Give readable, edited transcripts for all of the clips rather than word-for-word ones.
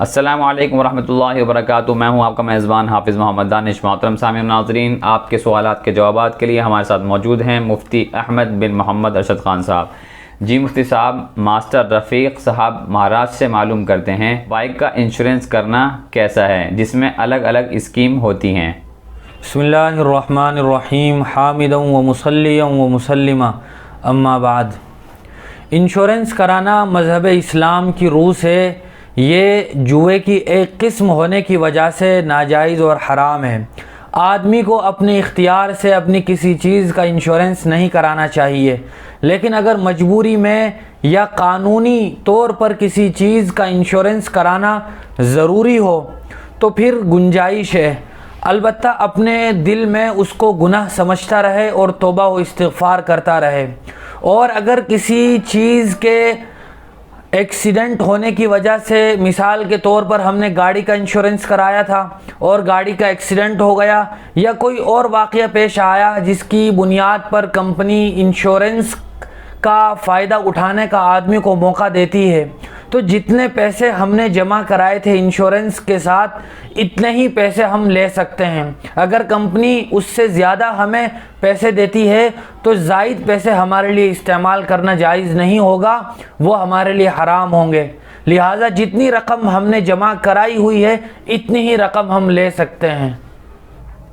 अस्सलामु अलैकुम वरहमतुल्लाहि वबरकातुहू। मैं हूं आपका मेज़बान हाफिज़ मोहम्मद दानिश। मोहतरम सामीन नाज़रीन, आपके सवालात के जवाबात के लिए हमारे साथ मौजूद हैं मुफ्ती अहमद बिन मोहम्मद अरशद खान साहब। जी मुफ्ती साहब, मास्टर रफ़ीक साहब महाराष्ट्र से मालूम करते हैं बाइक का इंश्योरेंस करना कैसा है, जिसमें अलग अलग स्कीम होती हैं। बिस्मिल्लाहिर्रहमानिर्रहीम हामिदन व मुसल्लियन व मुसल्लिमा अम्मा बाद। इंश्योरेंस कराना मज़हब इस्लाम की रूह से ये जुए की एक किस्म होने की वजह से नाजायज़ और हराम है। आदमी को अपने इख्तियार से अपनी किसी चीज़ का इंश्योरेंस नहीं कराना चाहिए, लेकिन अगर मजबूरी में या कानूनी तौर पर किसी चीज़ का इंश्योरेंस कराना ज़रूरी हो तो फिर गुंजाइश है। अलबत्ता अपने दिल में उसको गुनाह समझता रहे और तौबा व इस्तिग़फ़ार करता रहे। और अगर किसी चीज़ के एक्सीडेंट होने की वजह से, मिसाल के तौर पर हमने गाड़ी का इंश्योरेंस कराया था और गाड़ी का एक्सीडेंट हो गया, या कोई और वाक़या पेश आया जिसकी बुनियाद पर कंपनी इंश्योरेंस का फ़ायदा उठाने का आदमी को मौका देती है, तो जितने पैसे हमने जमा कराए थे इंश्योरेंस के साथ इतने ही पैसे हम ले सकते हैं। अगर कंपनी उससे ज़्यादा हमें पैसे देती है तो ज़ायद पैसे हमारे लिए इस्तेमाल करना जायज़ नहीं होगा, वो हमारे लिए हराम होंगे। लिहाजा जितनी रकम हमने जमा कराई हुई है इतनी ही रकम हम ले सकते हैं।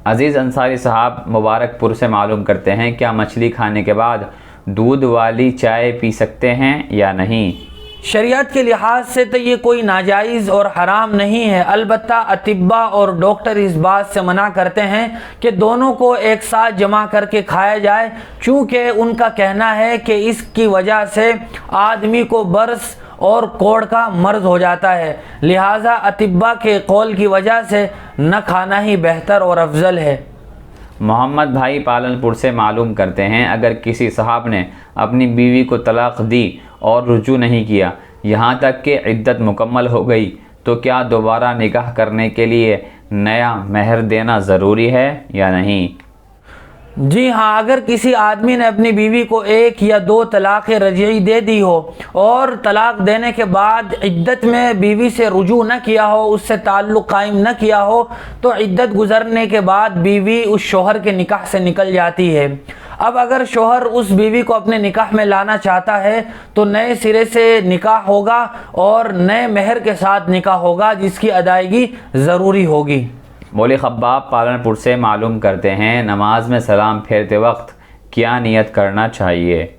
अज़ीज़ अंसारी साहब मुबारकपुर से मालूम करते हैं, क्या मछली खाने के बाद दूध वाली चाय पी सकते हैं या नहीं? शरीयत के लिहाज से तो ये कोई नाजायज़ और हराम नहीं है। अलबत्ता अतिब्बा और डॉक्टर इस बात से मना करते हैं कि दोनों को एक साथ जमा करके खाया जाए, चूँकि उनका कहना है कि इसकी वजह से आदमी को बर्स और कोढ़ का मर्ज हो जाता है। लिहाजा अतिब्बा के कौल की वजह से न खाना ही बेहतर और अफजल है। मोहम्मद भाई पालनपुर से मालूम करते हैं, अगर किसी साहब ने अपनी बीवी को तलाक दी और रुजू नहीं किया, यहाँ तक कि इद्दत मुकम्मल हो गई, तो क्या दोबारा निकाह करने के लिए नया महर देना ज़रूरी है या नहीं? जी हाँ, अगर किसी आदमी ने अपनी बीवी को 1 या 2 तलाक़ रजई दे दी हो और तलाक़ देने के बाद इद्दत में बीवी से रुजू न किया हो, उससे ताल्लुक़ कायम न किया हो, तो इद्दत गुज़रने के बाद बीवी उस शोहर के निकाह से निकल जाती है। अब अगर शोहर उस बीवी को अपने निकाह में लाना चाहता है तो नए सिरे से निकाह होगा और नए महर के साथ निकाह होगा, जिसकी अदायगी ज़रूरी होगी। मौली खब्बाब पालनपुर से मालूम करते हैं, नमाज में सलाम फेरते वक्त क्या नियत करना चाहिए?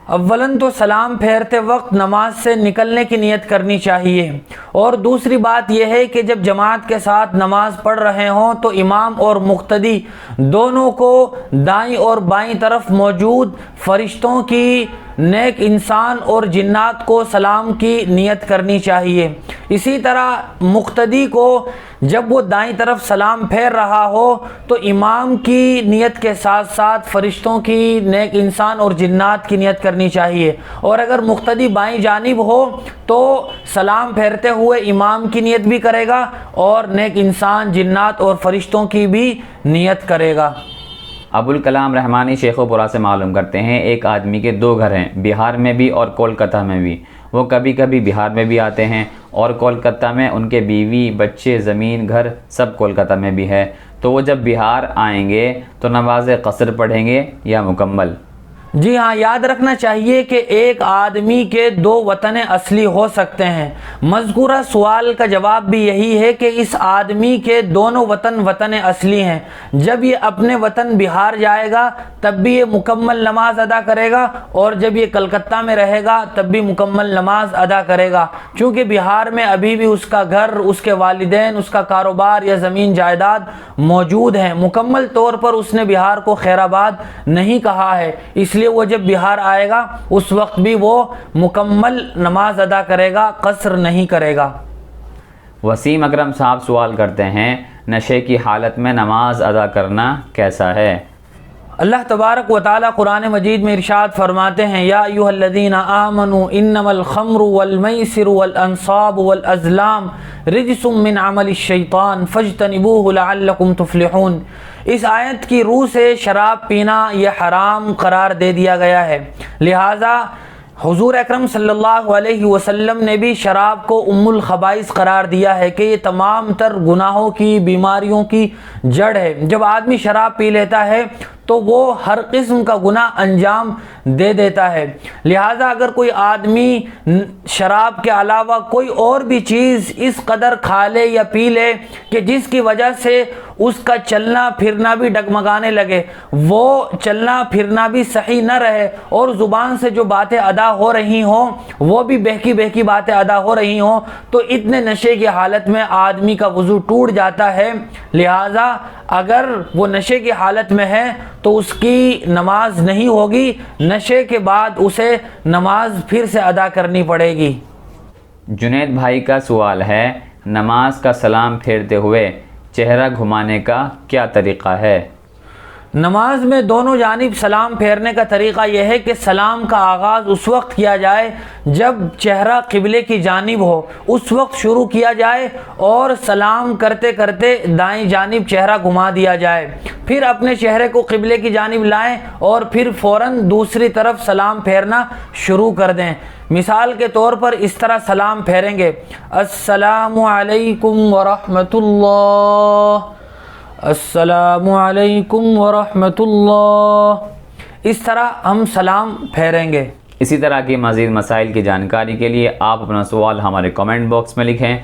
अव्वलन तो सलाम फेरते वक्त नमाज से निकलने की नियत करनी चाहिए, और दूसरी बात यह है कि जब जमात के साथ नमाज पढ़ रहे हों तो इमाम और मुक्तदी दोनों को दाईं और बाईं तरफ मौजूद फरिश्तों की, नेक इंसान और जिन्नात को सलाम की नियत करनी चाहिए। इसी तरह मुक्तदी को जब वो दाईं तरफ सलाम फेर रहा हो तो इमाम की नियत के साथ साथ फरिश्तों की, नेक इंसान और जिन्नात की नियत करनी चाहिए। और अगर मुक्तदी बाईं जानिब हो तो सलाम फेरते हुए इमाम की नियत भी करेगा और नेक इंसान, जिन्नात और फरिश्तों की भी नियत करेगा। अबुल कलाम रहमानी शेखोपुरा से मालूम करते हैं, एक आदमी के 2 घर हैं, बिहार में भी और कोलकाता में भी। वो कभी कभी बिहार में भी आते हैं और कोलकाता में उनके बीवी, बच्चे, ज़मीन, घर सब कोलकाता में भी है। तो वो जब बिहार आएंगे तो नमाज क़स्र पढ़ेंगे या मुकम्मल? जी हाँ, याद रखना चाहिए कि एक आदमी के 2 वतन असली हो सकते हैं। मज़कूरा सवाल का जवाब भी यही है कि इस आदमी के दोनों वतन असली हैं। जब ये अपने वतन बिहार जाएगा तब भी ये मुकम्मल नमाज अदा करेगा, और जब ये कलकत्ता में रहेगा तब भी मुकम्मल नमाज अदा करेगा, क्योंकि बिहार में अभी भी उसका घर, उसके वालिदैन, उसका कारोबार या ज़मीन जायदाद मौजूद हैं। मुकम्मल तौर पर उसने बिहार को खैराबाद नहीं कहा है, इसलिए वो जब बिहार आएगा उस वक्त भी वो मुकम्मल नमाज अदा करेगा, क़स्र नहीं करेगा। वसीम अकरम साहब सवाल करते हैं, नशे की हालत में नमाज अदा करना कैसा है? अल्लाह तबारक व तआला कुरान मजीद में इरशाद फरमाते हैं, या अय्युहल्लज़ीना आमनू इन्नमल खम्रु वल मैसिरु वल अंसाबु वल अज़लाम रिज्सुम मिन अमलिश शैतान फज्तनिबूहु लअल्लकुम तुफ्लिहून। इस आयत की रूह से शराब पीना यह हराम करार दे दिया गया है, लिहाजा हुज़ूर अकरम सल्लल्लाहु अलैहि वसल्लम ने भी शराब को उम्मुल खबाइस करार दिया है कि ये तमाम तर गुनाहों की, बीमारियों की जड़ है। जब आदमी शराब पी लेता है तो वो हर किस्म का गुनाह अंजाम दे देता है। लिहाजा अगर कोई आदमी शराब के अलावा कोई और भी चीज़ इस कदर खा ले या पी ले कि जिसकी वजह से उसका चलना फिरना भी डगमगाने लगे, वो चलना फिरना भी सही न रहे और ज़ुबान से जो बातें अदा हो रही हों वो भी बहकी बहकी बातें अदा हो रही हों, तो इतने नशे की हालत में आदमी का वज़ू टूट जाता है। लिहाजा अगर वो नशे की हालत में है तो उसकी नमाज नहीं होगी, नशे के बाद उसे नमाज फिर से अदा करनी पड़ेगी। जुनैद भाई का सवाल है, नमाज का सलाम फेरते हुए चेहरा घुमाने का क्या तरीक़ा है? नमाज में दोनों जानिब सलाम फेरने का तरीक़ा यह है कि सलाम का आगाज़ उस वक्त किया जाए जब चेहरा क़िबले की जानिब हो, उस वक्त शुरू किया जाए और सलाम करते करते दाएं जानिब चेहरा घुमा दिया जाए, फिर अपने चेहरे को क़िबले की जानिब लाएं और फिर फ़ौरन दूसरी तरफ सलाम फेरना शुरू कर दें। मिसाल के तौर पर इस तरह सलाम फेरेंगे, अस्सलामु अलैकुम व रहमतुल्लाह, अस्सलामु अलैकुम व रहमतुल्लाह। इस तरह हम सलाम फेरेंगे। इसी तरह की मज़ीद मसाइल की जानकारी के लिए आप अपना सवाल हमारे कमेंट बॉक्स में लिखें।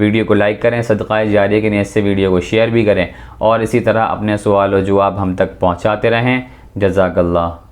वीडियो को लाइक करें, सदक़ा जारिया की नीयत से वीडियो को शेयर भी करें और इसी तरह अपने सवाल और जवाब हम तक पहुँचाते रहें। जज़ाकल्लाह।